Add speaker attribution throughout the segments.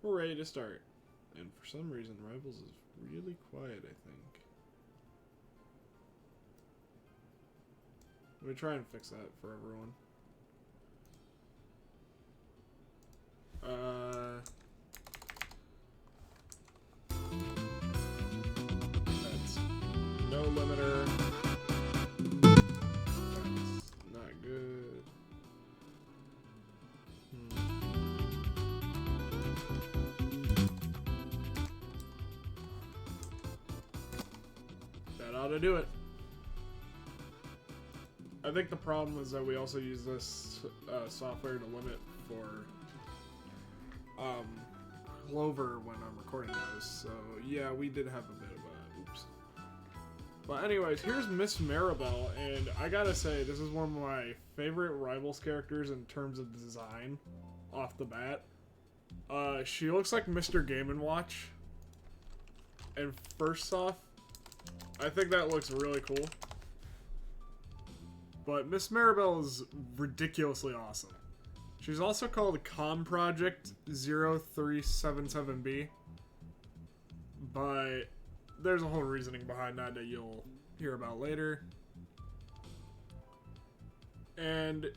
Speaker 1: We're ready to start. And for some reason, Rivals is really quiet, I think. Let me try and fix that for everyone. That's no limiter. That's not good. That ought to do it. I think the problem is that we also use this software to limit for Clover when I'm recording those. So yeah, we did have a bit of a oops. But anyways, here's Miss Maribel, and I gotta say, this is one of my favorite Rivals characters in terms of design off the bat. She looks like Mr. Game & Watch. And first off, I think that looks really cool. But Miss Maribel is ridiculously awesome. She's also called Com Project 0377B. But there's a whole reasoning behind that that you'll hear about later. And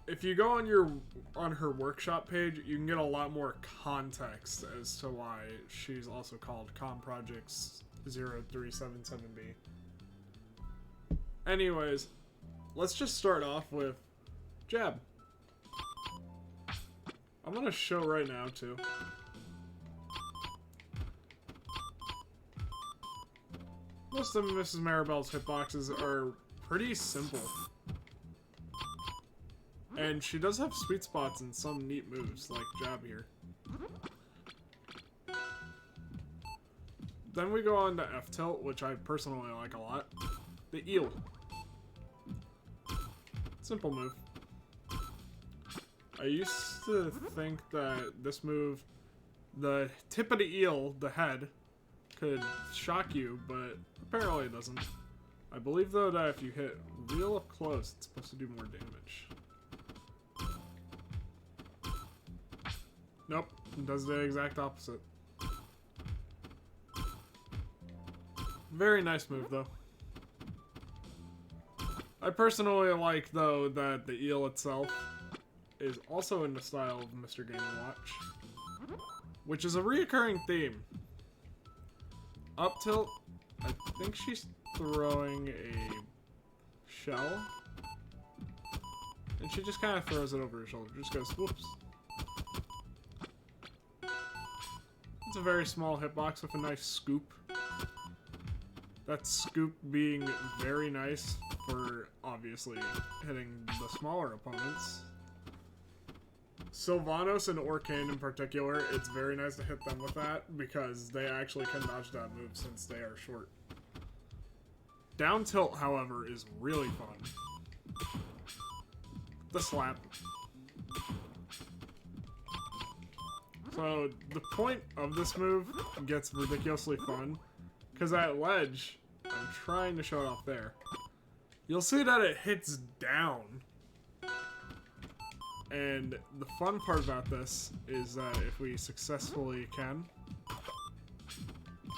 Speaker 1: if you go on her workshop page, you can get a lot more context as to why she's also called Com Project 0377B. Anyways, let's just start off with Jab. I'm gonna show right now too. Most of Mrs. Maribel's hitboxes are pretty simple. And she does have sweet spots and some neat moves, like Jab here. Then we go on to F-Tilt, which I personally like a lot. The eel. Simple move. I used to think that this move, the tip of the eel, the head, could shock you, but apparently it doesn't. I believe though that if you hit real up close, it's supposed to do more damage. Nope, it does the exact opposite. Very nice move though. I personally like though that the eel itself is also in the style of Mr. Game & Watch, which is a reoccurring theme. Up tilt, I think she's throwing a shell, and she just kind of throws it over her shoulder, just goes whoops. It's a very small hitbox with a nice scoop. That scoop being very nice for obviously hitting the smaller opponents. Sylvanos and Orcane in particular, it's very nice to hit them with that because they actually can dodge that move since they are short. Down tilt, however, is really fun. The slap. So the point of this move gets ridiculously fun because that ledge, I'm trying to show it off there, you'll see that it hits down. And the fun part about this is that if we successfully can...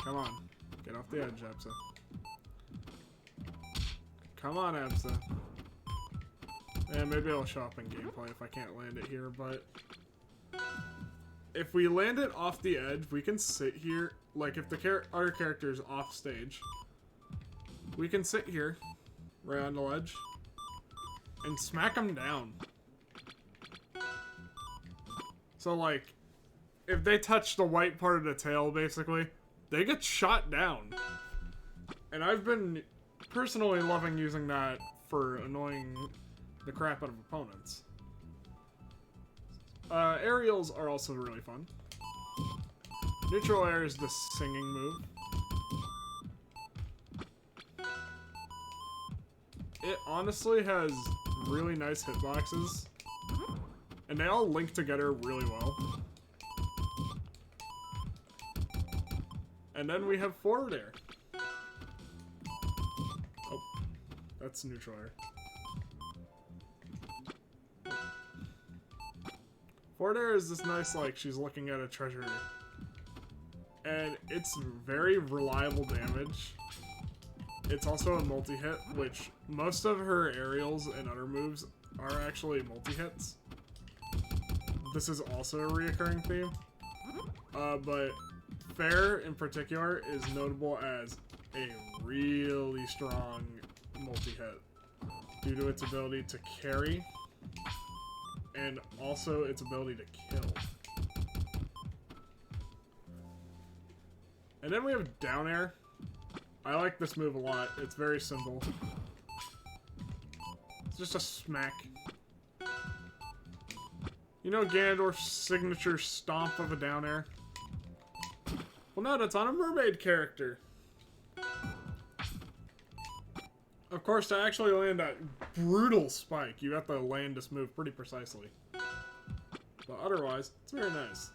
Speaker 1: Come on. Get off the edge, Absa. Come on, Absa. And maybe it'll show up in gameplay if I can't land it here, but... If we land it off the edge, we can sit here. Like, if the our character's off stage, we can sit here, right on the ledge, and smack them down. So, like, if they touch the white part of the tail, basically, they get shot down. And I've been personally loving using that for annoying the crap out of opponents. Aerials are also really fun. Neutral air is the singing move. It honestly has really nice hitboxes. And they all link together really well. And then we have forward air. Oh, that's neutral air. Forward air is this nice, like, she's looking at a treasure. And it's very reliable damage. It's also a multi-hit, which most of her aerials and other moves are actually multi-hits. This is also a reoccurring theme. But Fair, in particular, is notable as a really strong multi-hit due to its ability to carry and also its ability to kill. And then we have down air. I like this move a lot. It's very simple. It's just a smack. You know Ganondorf's signature stomp of a down air? Well, no, that's on a mermaid character. Of course, to actually land that brutal spike, you have to land this move pretty precisely. But otherwise, it's very nice.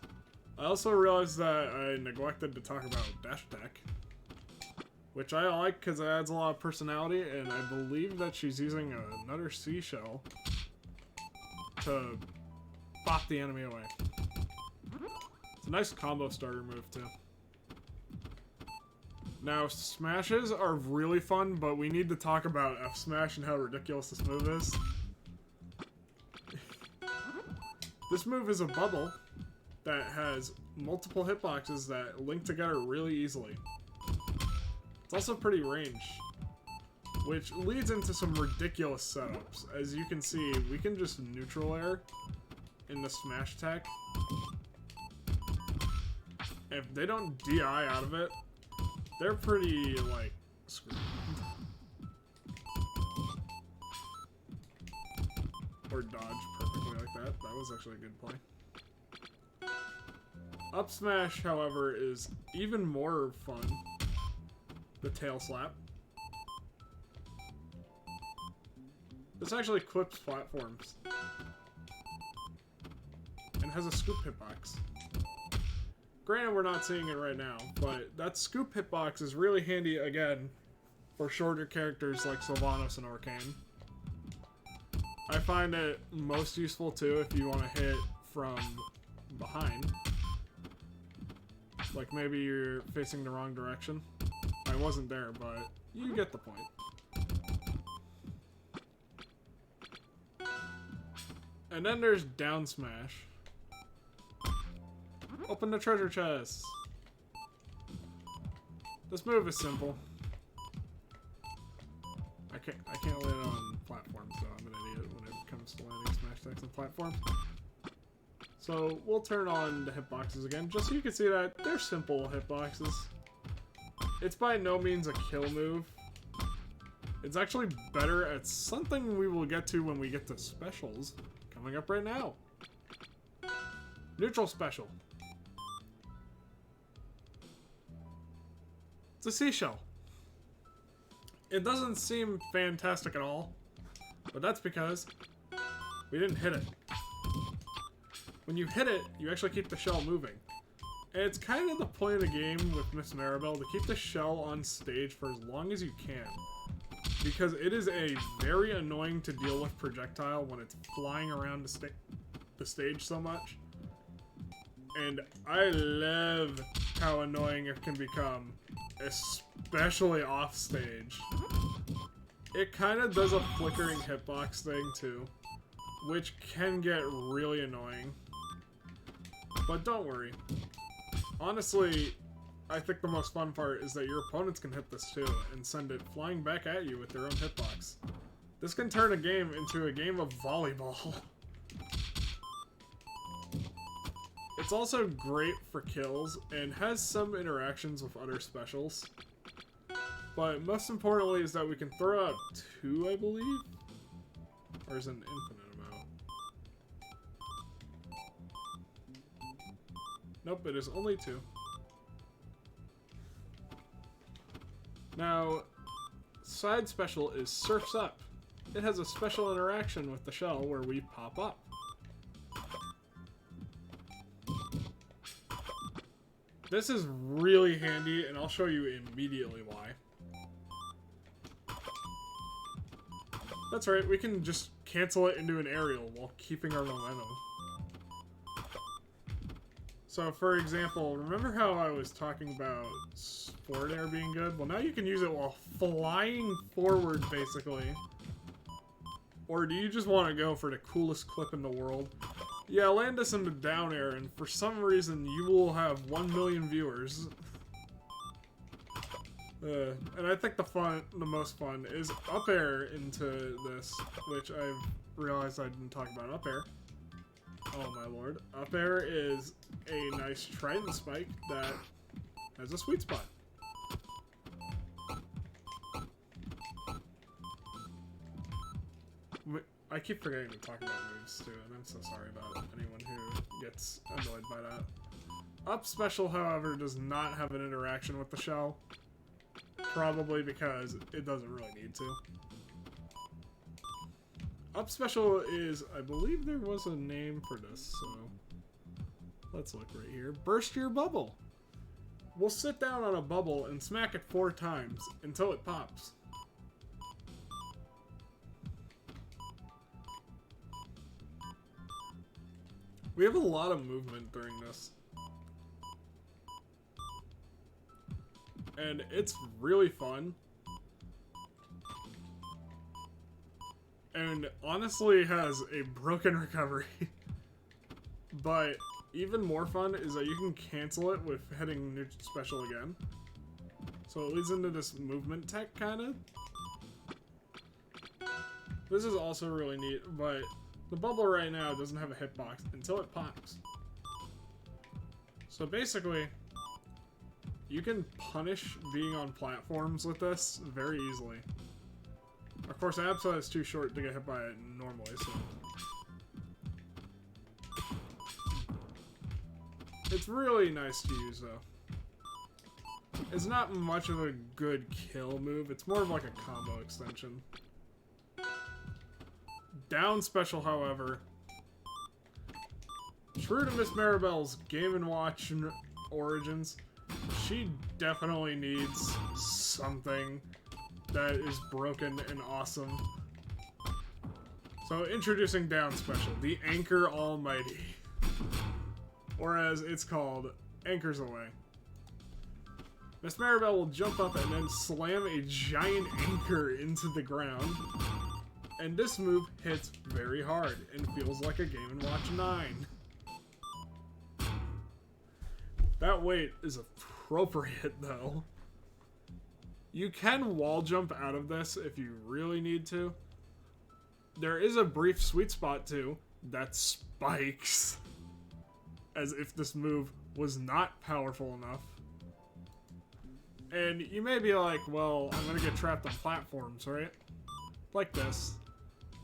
Speaker 1: I also realized that I neglected to talk about dash attack, which I like because it adds a lot of personality, and I believe that she's using another seashell to bop the enemy away. It's a nice combo starter move, too. Now, smashes are really fun, but we need to talk about F smash and how ridiculous this move is. This move is a bubble that has multiple hitboxes that link together really easily. It's also pretty ranged, which leads into some ridiculous setups. As you can see, we can just neutral air in the smash attack. If they don't DI out of it, they're pretty, like, screwed. Or dodge perfectly like that. That was actually a good play. Up smash, however, is even more fun. The tail slap. This actually clips platforms. And has a scoop hitbox. Granted, we're not seeing it right now, but that scoop hitbox is really handy, again, for shorter characters like Sylvanas and Arcane. I find it most useful, too, if you want to hit from behind. Like, maybe you're facing the wrong direction. I wasn't there, but you get the point. And then there's down smash. Open the treasure chest. This move is simple. I can't land on platforms, so I'm an idiot when it comes to landing smash attacks on platforms. So we'll turn on the hitboxes again, just so you can see that they're simple hitboxes. It's by no means a kill move. It's actually better at something we will get to when we get to specials, coming up right now. Neutral special. It's a seashell. It doesn't seem fantastic at all, but that's because we didn't hit it. When you hit it, you actually keep the shell moving. And it's kind of the point of the game with Miss Maribel to keep the shell on stage for as long as you can. Because it is a very annoying to deal with projectile when it's flying around the stage so much. And I love how annoying it can become, especially off stage. It kind of does a flickering hitbox thing too, which can get really annoying. But don't worry. Honestly, I think the most fun part is that your opponents can hit this too and send it flying back at you with their own hitbox. This can turn a game into a game of volleyball. It's also great for kills and has some interactions with other specials. But most importantly is that we can throw out 2, I believe? Or is it an infinite amount? Nope, it is only 2. Now, side special is Surf's Up. It has a special interaction with the shell where we pop up. This is really handy, and I'll show you immediately why. That's right, we can just cancel it into an aerial while keeping our momentum. So, for example, remember how I was talking about forward air being good? Well, now you can use it while flying forward, basically. Or do you just want to go for the coolest clip in the world? Yeah, land us into down air, and for some reason, you will have 1 million viewers. And I think the most fun is up air into this, which I've realized I didn't talk about up air. Oh my lord. Up air is a nice trident spike that has a sweet spot. I keep forgetting to talk about moves too, and I'm so sorry about anyone who gets annoyed by that. Up special, however, does not have an interaction with the shell. Probably because it doesn't really need to. Up special is, I believe there was a name for this, so let's look right here. Burst your bubble. We'll sit down on a bubble and smack it 4 times until it pops. We have a lot of movement during this. And it's really fun. And honestly has a broken recovery. But even more fun is that you can cancel it with hitting new special again. So it leads into this movement tech, kind of. This is also really neat, but the bubble right now doesn't have a hitbox until it pops. So basically, you can punish being on platforms with this very easily. Of course, Absol is too short to get hit by it normally, so... It's really nice to use, though. It's not much of a good kill move, it's more of like a combo extension. Down special, however, true to Miss Maribel's Game & Watch origins, she definitely needs something that is broken and awesome. So introducing down special, the Anchor Almighty. Or as it's called, Anchors Away. Miss Maribel will jump up and then slam a giant anchor into the ground. And this move hits very hard and feels like a Game & Watch 9. That weight is appropriate, though. You can wall jump out of this if you really need to. There is a brief sweet spot, too, that spikes. As if this move was not powerful enough. And you may be like, well, I'm gonna get trapped on platforms, right? Like this.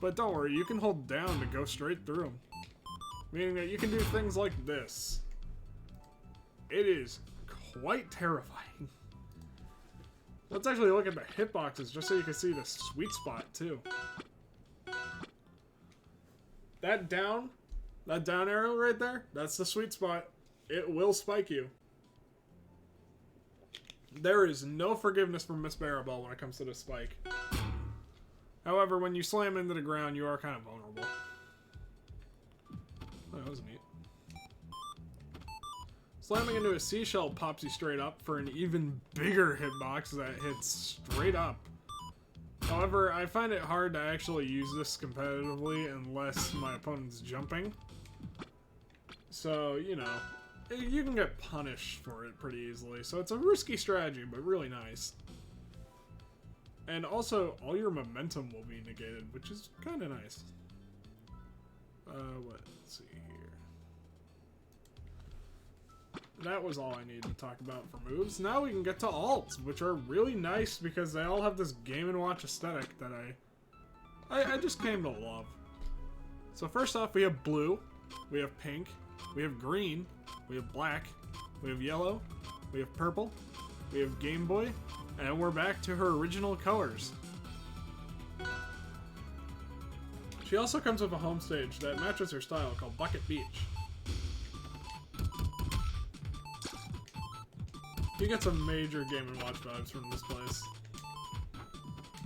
Speaker 1: But don't worry, you can hold down to go straight through them. Meaning that you can do things like this. It is quite terrifying. Let's actually look at the hitboxes just so you can see the sweet spot too. That down arrow right there, that's the sweet spot. It will spike you. There is no forgiveness from Miss Maribel when it comes to the spike. However, when you slam into the ground, you are kind of vulnerable. Oh, that was neat. Slamming into a seashell pops you straight up for an even bigger hitbox that hits straight up. However, I find it hard to actually use this competitively unless my opponent's jumping. So, you know, you can get punished for it pretty easily. So it's a risky strategy, but really nice. And also, all your momentum will be negated, which is kind of nice. Let's see here. That was all I needed to talk about for moves. Now we can get to alts, which are really nice because they all have this Game & Watch aesthetic that I just came to love. So first off, we have blue, we have pink, we have green, we have black, we have yellow, we have purple, we have Game Boy, and we're back to her original colors. She also comes with a home stage that matches her style called Bucket Beach. You get some major Game & Watch vibes from this place.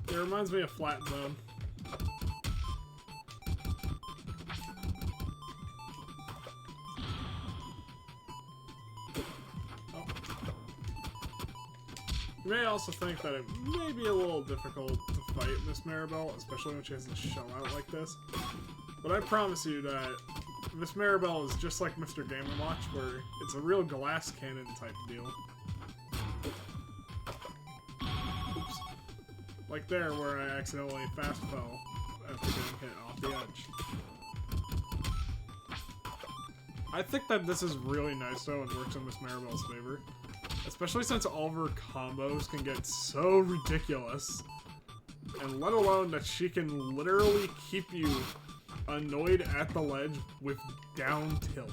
Speaker 1: It reminds me of Flat Zone. You may also think that it may be a little difficult to fight Miss Maribel, especially when she has to shell out like this. But I promise you that Miss Maribel is just like Mr. Game & Watch, where it's a real glass cannon type deal. Oops. Like there, where I accidentally fast fell after getting hit off the edge. I think that this is really nice though and works in Miss Maribel's favor. Especially since all of her combos can get so ridiculous. And let alone that she can literally keep you annoyed at the ledge with down tilt.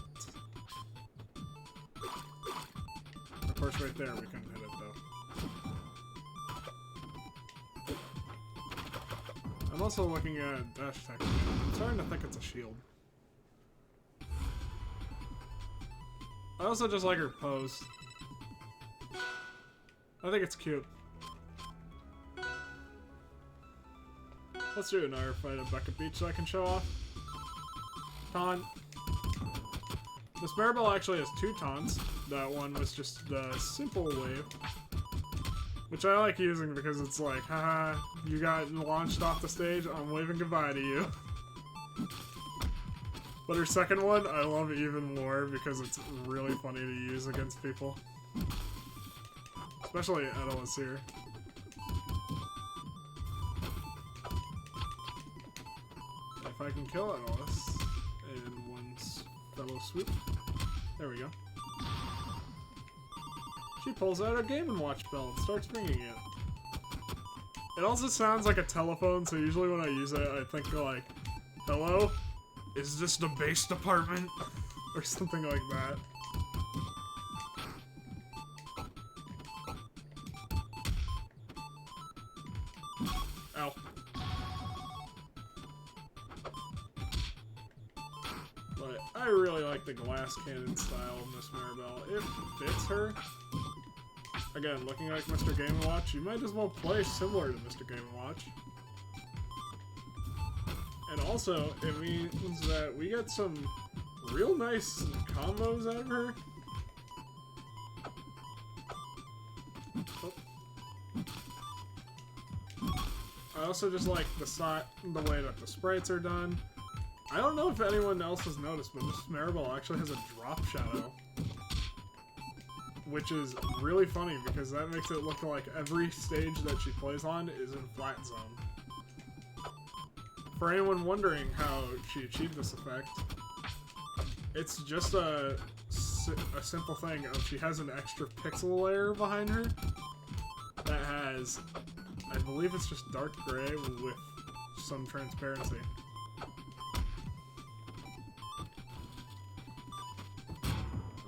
Speaker 1: Of course right there we couldn't hit it though. I'm also looking at dash attack again. I'm starting to think it's a shield. I also just like her pose. I think it's cute. Let's do another fight at Bucket Beach so I can show off. Taunt. Miss Maribel actually has 2 taunts. That one was just the simple wave. Which I like using because it's like, haha, you got launched off the stage, I'm waving goodbye to you. But her second one, I love even more because it's really funny to use against people. Especially Edelus here. If I can kill Edelus in one fellow swoop. There we go. She pulls out a Game & Watch bell and starts ringing it. It also sounds like a telephone, so usually when I use it, I think like, hello? Is this the base department? Or something like that. Ow. But I really like the glass cannon style of Miss Maribel. It fits her. Again, looking like Mr. Game & Watch, you might as well play similar to Mr. Game & Watch. And also, it means that we get some real nice combos out of her. Oh. I also just like the way that the sprites are done. I don't know if anyone else has noticed, but Miss Maribel actually has a drop shadow. Which is really funny because that makes it look like every stage that she plays on is in flat zone. For anyone wondering how she achieved this effect, it's just a simple thing of she has an extra pixel layer behind her that has, I believe it's just dark gray with some transparency.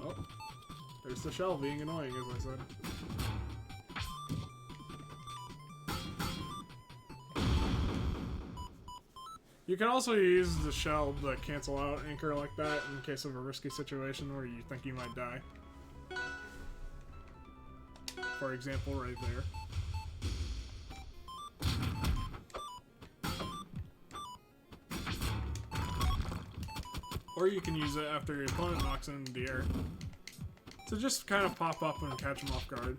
Speaker 1: Oh, there's the shell being annoying, as I said. You can also use the shell to cancel out Anchor like that in case of a risky situation where you think you might die. For example, right there. Or you can use it after your opponent knocks it into the air to just kind of pop up and catch them off guard.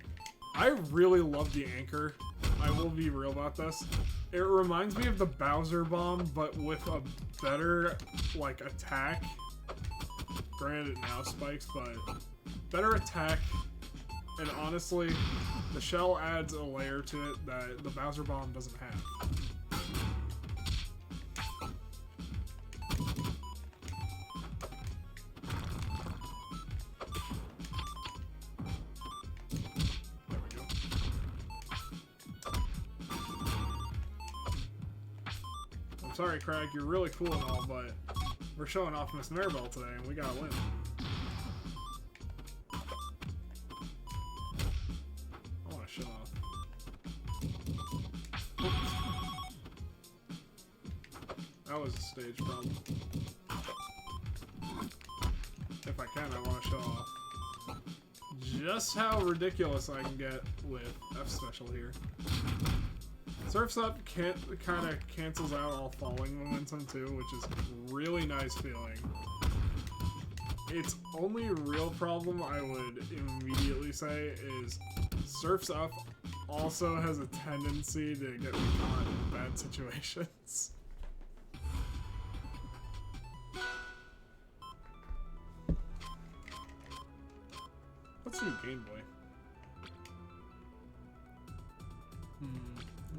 Speaker 1: I really love the Anchor. I will be real about this. It reminds me of the Bowser Bomb, but with a better, like, attack. Granted, it now spikes, but better attack. And honestly, the shell adds a layer to it that the Bowser Bomb doesn't have. Sorry, Craig, you're really cool and all, but we're showing off Miss Maribel today, and we gotta win. I wanna show off. Oops. That was a stage problem. If I can, I wanna show off just how ridiculous I can get with F special here. Surf's Up kind of cancels out all falling momentum too, which is really nice feeling. its only real problem I would immediately say is Surf's Up also has a tendency to get me caught in bad situations. Let's do Game Boy.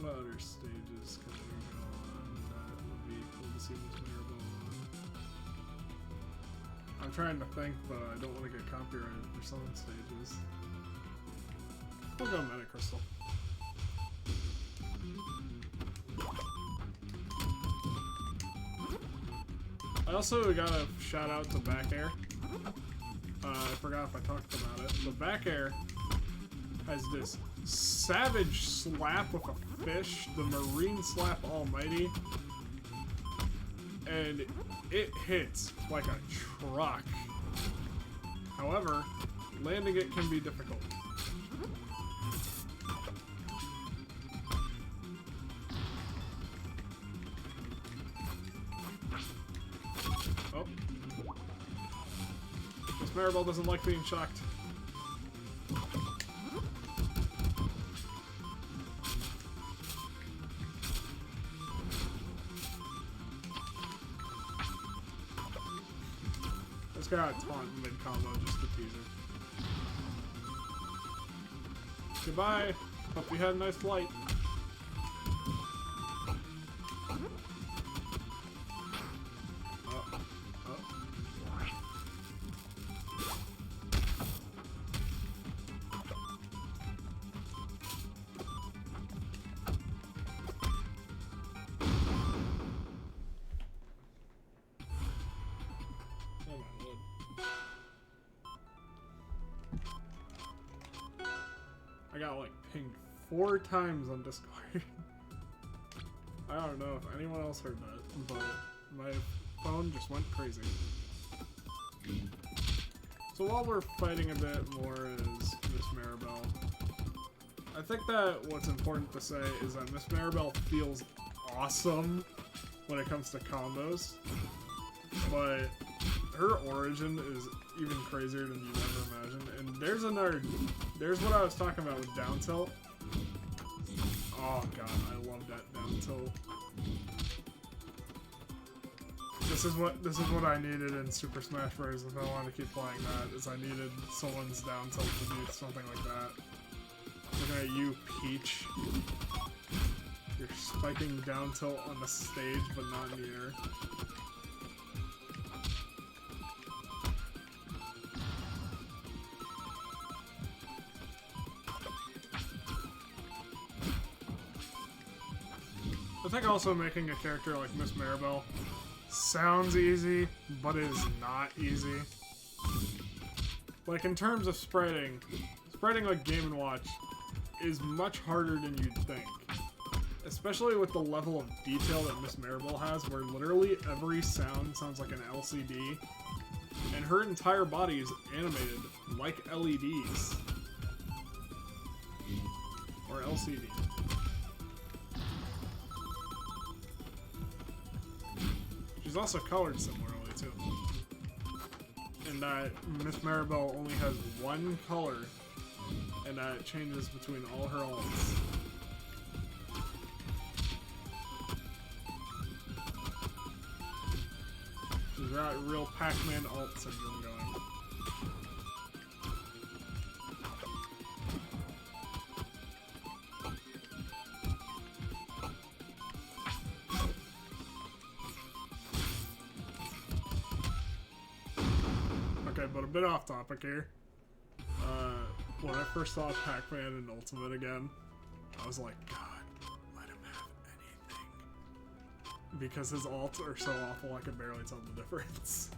Speaker 1: What other stages can we go on that would be cool to see Miss Maribel on? I'm trying to think, but I don't want to get copyrighted for some stages. We'll go Meta Crystal. I also gotta shout out to Back Air. I forgot if I talked about it. The Back Air has this savage slap with a fish, the Marine Slap Almighty, and it hits like a truck. However, landing it can be difficult. Oh. Miss Maribel doesn't like being shocked. Just got a taunt mid-combo just to tease her. Goodbye! Hope you had a nice flight. I got like pinged 4 times on Discord. I don't know if anyone else heard that, but my phone just went crazy. So while we're fighting a bit more as Miss Maribel, I think that what's important to say is that Miss Maribel feels awesome when it comes to combos, but her origin is even crazier than you'd ever imagine. And there's what I was talking about with down tilt. Oh god, I love that down tilt. This is what I needed in Super Smash Bros. If I wanted to keep playing that, is I needed someone's down tilt to do something like that. Looking at you, Peach. You're spiking down tilt on the stage, but not in the air. I think also making a character like Miss Maribel sounds easy, but is not easy. Like, in terms of spreading like Game & Watch is much harder than you'd think. Especially with the level of detail that Miss Maribel has, where literally every sound sounds like an LCD, and her entire body is animated like LEDs. Or LCD. She's also colored similarly too. And that Miss Maribel only has one color, and that it changes between all her alts. She's got real Pac-Man alt syndrome going. But a bit off topic here. When I first saw Pac-Man in Ultimate again, I was like, God, let him have anything. Because his alts are so awful, I can barely tell the difference.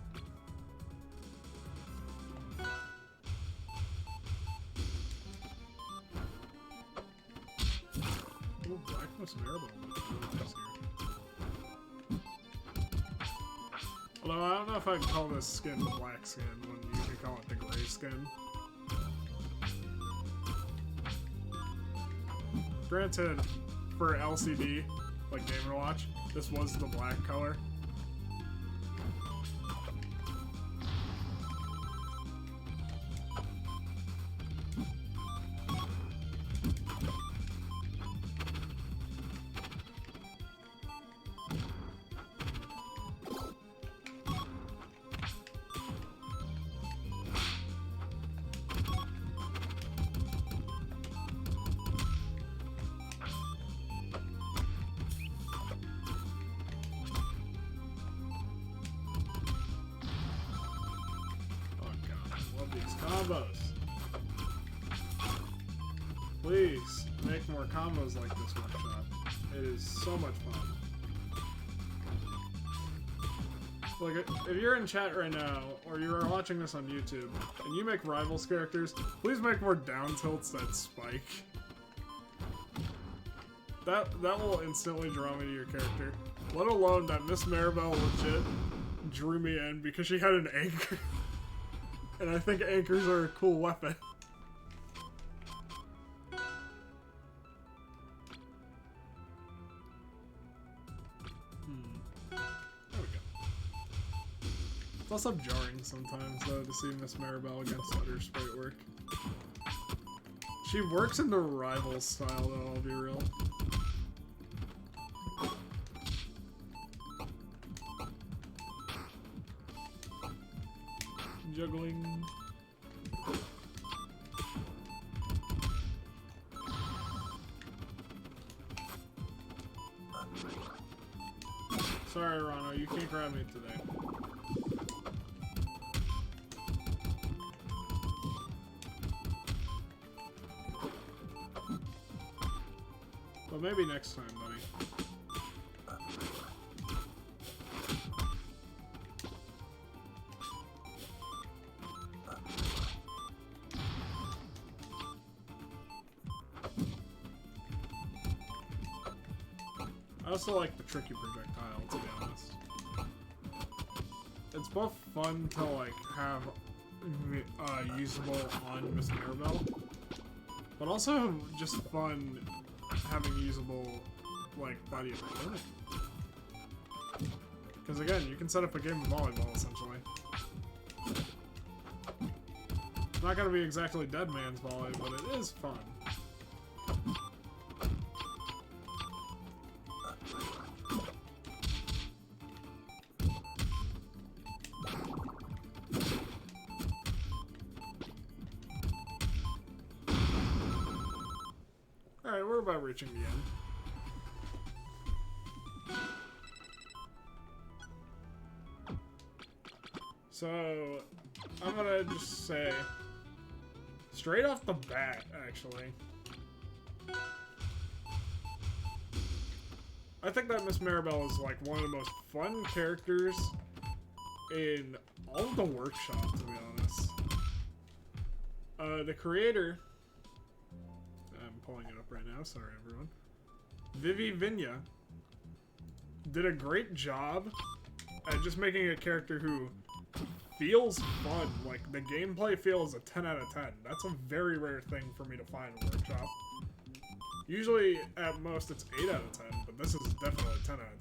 Speaker 1: Ooh, Black Miss Maribel looks really nice here. Although I don't know if I can call this skin the black skin when you can call it the gray skin. Granted, for LCD, like Game & Watch, this was the black color. combos. Please make more combos like this workshop. It is so much fun. Like, if you're in chat right now, or you are watching this on YouTube, and you make Rivals characters, please make more down tilts that spike. That will instantly draw me to your character. Let alone that Miss Maribel legit drew me in because she had an anchor. And I think anchors are a cool weapon. It's also jarring sometimes, though, to see Miss Maribel against other sprite work. She works in the rival style, though, I'll be real. Juggling. Sorry, Rano, you can't grab me today. Well, maybe next time, buddy. I also like the tricky projectile, to be honest. It's both fun to, like, have usable on Miss Maribel, but also just fun having usable, like, body of opponent. Because again, you can set up a game of volleyball, essentially. It's not gonna be exactly Dead Man's Volley, but it is fun. Alright, we're about reaching the end. So, I'm gonna just say, straight off the bat, actually, I think that Miss Maribel is like one of the most fun characters in all of the workshop, to be honest. The creator, I'm pulling it up right now, sorry everyone, Vivi Vinya, did a great job at just making a character who feels fun. Like, the gameplay feels a 10 out of 10. That's a very rare thing for me to find in Workshop. Usually, at most, it's 8 out of 10, but this is definitely 10 out of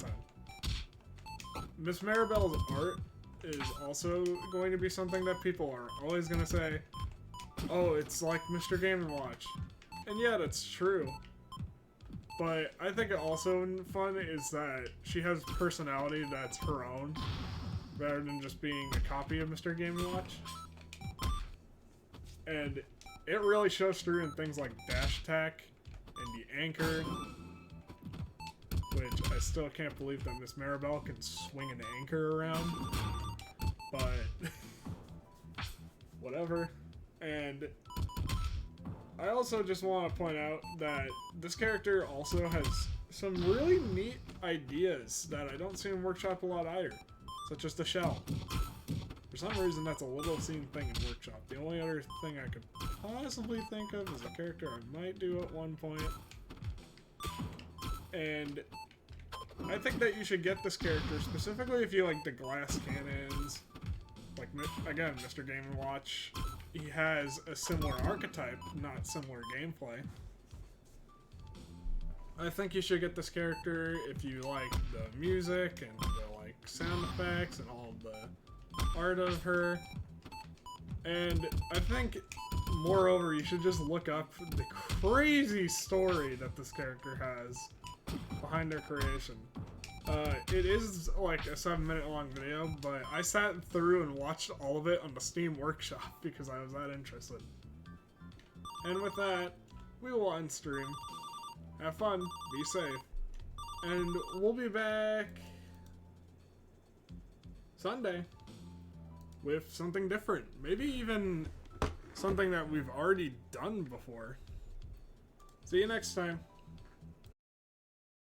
Speaker 1: 10. Miss Maribel's art is also going to be something that people are always going to say, oh, it's like Mr. Game & Watch. And yeah, that's true. But I think also fun is that she has personality that's her own, rather than just being a copy of Mr. Game & Watch. And it really shows through in things like dash attack and the anchor, which I still can't believe that Miss Maribel can swing an anchor around, but whatever. And I also just want to point out that this character also has some really neat ideas that I don't see in Workshop a lot either, such as the shell. For some reason, that's a little seen thing in Workshop. The only other thing I could possibly think of is a character I might do at one point. And I think that you should get this character, specifically if you like the glass cannons. Like, again, Mr. Game & Watch, he has a similar archetype, not similar gameplay. I think you should get this character if you like the music and the like sound effects and all of the art of her. And I think, moreover, you should just look up the crazy story that this character has behind their creation. It is like a 7-minute long video, but I sat through and watched all of it on the Steam Workshop because I was that interested. And with that, we will end stream. Have fun, be safe, and we'll be back Sunday with something different. Maybe even something that we've already done before. See you next time.